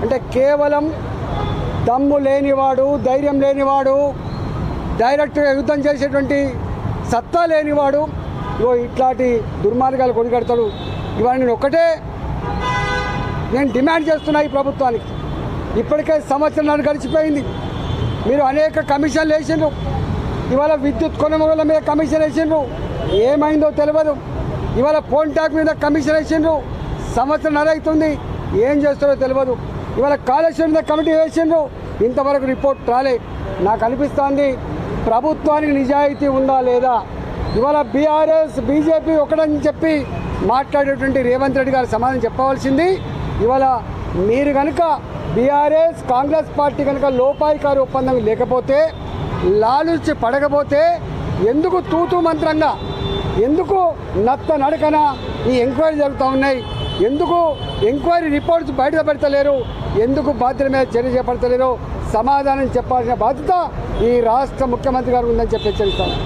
అంటే కేవలం దమ్ము లేనివాడు, ధైర్యం లేనివాడు, డైరెక్ట్గా యుద్ధం చేసేటువంటి సత్తా లేనివాడు ఇట్లాంటి దుర్మార్గాలు కొనిగడతాడు. ఇవాళ నేను డిమాండ్ చేస్తున్నా ఈ ప్రభుత్వానికి. ఇప్పటికే సంవత్సరాలు గడిచిపోయింది. మీరు అనేక కమిషన్లు వేసిండ్రు. ఇవాళ విద్యుత్ కొనుగోలు మీద కమిషన్ వేసిండ్రు, ఏమైందో తెలియదు. ఇవాళ ఫోన్ ట్యాక్ మీద కమిషన్ వేసిండ్రు, సంవత్సరం అవుతుంది, ఏం చేస్తారో తెలియదు. ఇవాళ కాళేశ్వరం మీద కమిటీ వేసిండ్రు, ఇంతవరకు రిపోర్ట్ రాలే. నాకు అనిపిస్తుంది ప్రభుత్వానికి నిజాయితీ ఉందా లేదా. ఇవాళ బీఆర్ఎస్ బీజేపీ ఒకటని చెప్పి మాట్లాడేటువంటి రేవంత్ రెడ్డి గారు సమాధానం చెప్పవలసింది. ఇవాళ మీరు కనుక బీఆర్ఎస్ కాంగ్రెస్ పార్టీ కనుక లోపాయికారి ఒప్పందం లేకపోతే, లాలుచి పడకపోతే ఎందుకు తూతూ మంత్రంగా, ఎందుకు నత్త నడకన ఈ ఎంక్వైరీ జరుగుతూ ఉన్నాయి, ఎందుకు ఎంక్వైరీ రిపోర్ట్స్ బయట పెడతలేరు, ఎందుకు బాధ్యత మీద చర్య చేపడతలేరు, సమాధానం చెప్పాల్సిన బాధ్యత ఈ రాష్ట్ర ముఖ్యమంత్రి గారు ఉందని చెప్పి హెచ్చరిస్తాను.